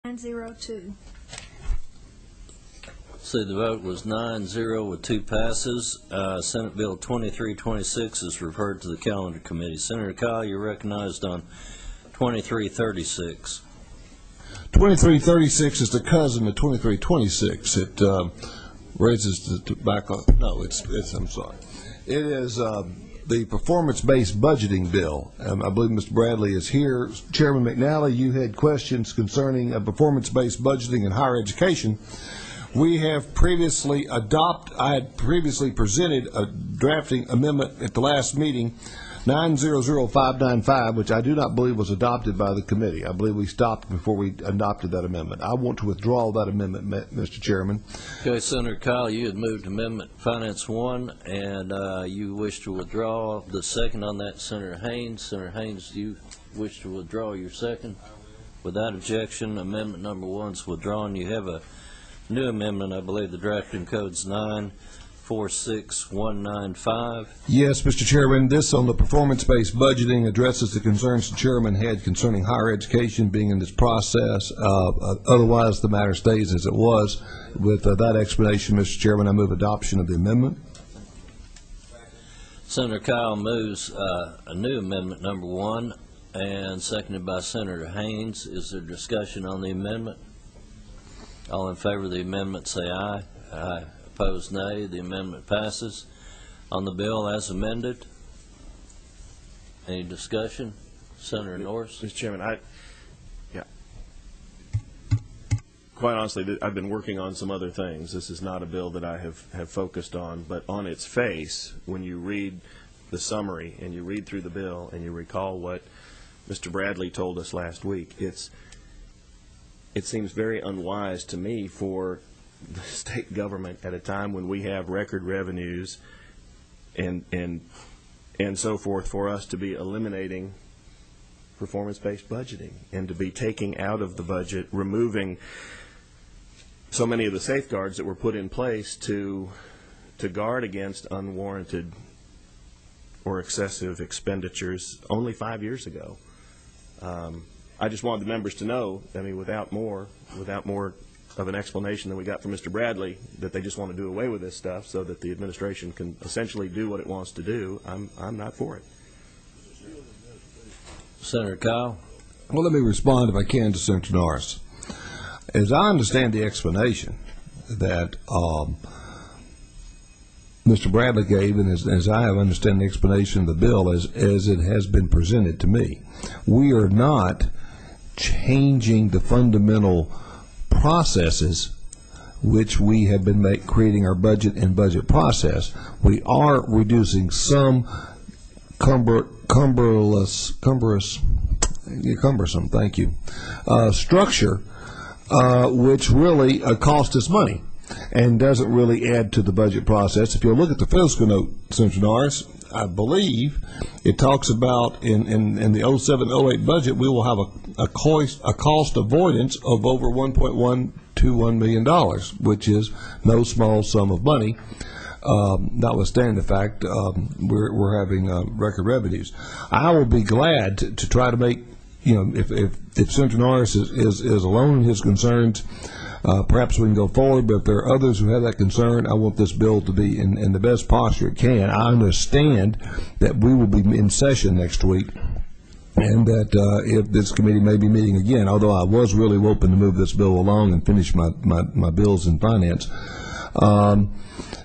902. See, the vote was 9-0 with 2 passes. Senate Bill 2326 is referred to the Calendar Committee. Senator Kyle, you're recognized on 2336. 2336 is the cousin of 2326. It raises the tobacco. No, I'm sorry. It is the performance-based budgeting bill. I believe Mr. Bradley is here. Chairman McNally, you had questions concerning performance-based budgeting in higher education. We have previously I had previously presented a drafting amendment at the last meeting, 900595, which I do not believe was adopted by the committee. I believe we stopped before we adopted that amendment. I want to withdraw that amendment, Mr. Chairman. Okay, Senator Kyle, you had moved Amendment Finance 1, and you wish to withdraw the second on that. Senator Haynes. Senator Haynes, do you wish to withdraw your second? Without objection, Amendment number 1 is withdrawn. You have a new amendment. I believe the drafting code's 946195. Yes, Mr. Chairman. This on the performance-based budgeting addresses the concerns the chairman had concerning higher education being in this process. Otherwise, the matter stays as it was. With that explanation, Mr. Chairman, I move adoption of the amendment. Senator Kyle moves a new amendment number 1, and seconded by Senator Haynes. Is there discussion on the amendment? All in favor of the amendment say aye. Aye. Opposed, nay. The amendment passes. On the bill as amended, any discussion? Senator Norris. Mr. Chairman, quite honestly, I've been working on some other things. This is not a bill that I have focused on, but on its face, when you read the summary and you read through the bill and you recall what Mr. Bradley told us last week, it seems very unwise to me for the state government at a time when we have record revenues and so forth, for us to be eliminating performance-based budgeting and to be taking out of the budget, removing so many of the safeguards that were put in place to guard against unwarranted or excessive expenditures only 5 years ago. I just wanted the members to know, I mean, without more of an explanation than we got from Mr. Bradley, that they just want to do away with this stuff so that the administration can essentially do what it wants to do. I'm not for it. Senator Kyle. Well, let me respond, if I can, to Senator Norris. As I understand the explanation that Mr. Bradley gave, and as I have understood the explanation of the bill as it has been presented to me, we are not changing the fundamental processes which we have been creating our budget and budget process. We are reducing some cumbersome, thank you, structure, which really costs us money and doesn't really add to the budget process. If you look at the fiscal note, Senator Norris, I believe it talks about in the 07-08 budget, we will have a cost avoidance of over $1.121 million, which is no small sum of money, notwithstanding the fact we're having record revenues. I will be glad to try to make, if Senator Norris is alone in his concerns, perhaps we can go forward, but if there are others who have that concern, I want this bill to be in the best posture it can. I understand that we will be in session next week, and that if this committee may be meeting again, although I was really hoping to move this bill along and finish my bills in finance.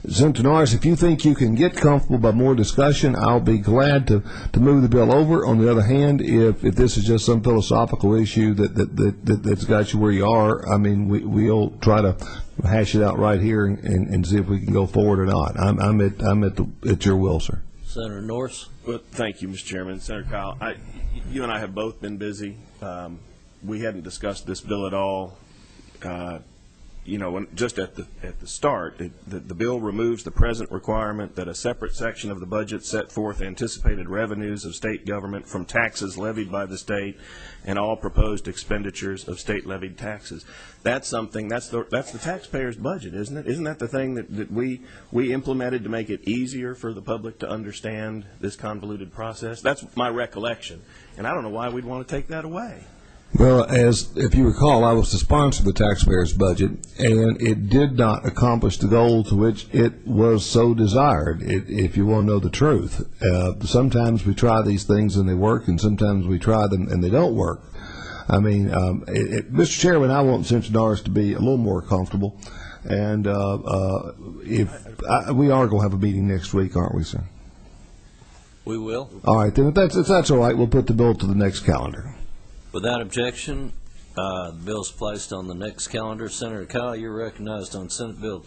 Senator Norris, if you think you can get comfortable by more discussion, I'll be glad to move the bill over. On the other hand, if this is just some philosophical issue that's got you where you are, I mean, we'll try to hash it out right here and see if we can go forward or not. I'm at your will, sir. Senator Norris. Well, thank you, Mr. Chairman. Senator Kyle, you and I have both been busy. We hadn't discussed this bill at all. Just at the start, the bill removes the present requirement that a separate section of the budget set forth anticipated revenues of state government from taxes levied by the state and all proposed expenditures of state levied taxes. That's something. That's the taxpayer's budget, isn't it? Isn't that the thing that we implemented to make it easier for the public to understand this convoluted process? That's my recollection, and I don't know why we'd want to take that away. Well, if you recall, I was to sponsor the taxpayers' budget, and it did not accomplish the goal to which it was so desired, if you want to know the truth. Sometimes we try these things and they work, and sometimes we try them and they don't work. I mean, Mr. Chairman, I want Central Ours to be a little more comfortable, and we are going to have a meeting next week, aren't we, sir? We will. All right, then if that's all right, we'll put the bill to the next calendar. Without objection, the bill is placed on the next calendar. Senator Kyle, you're recognized on Senate Bill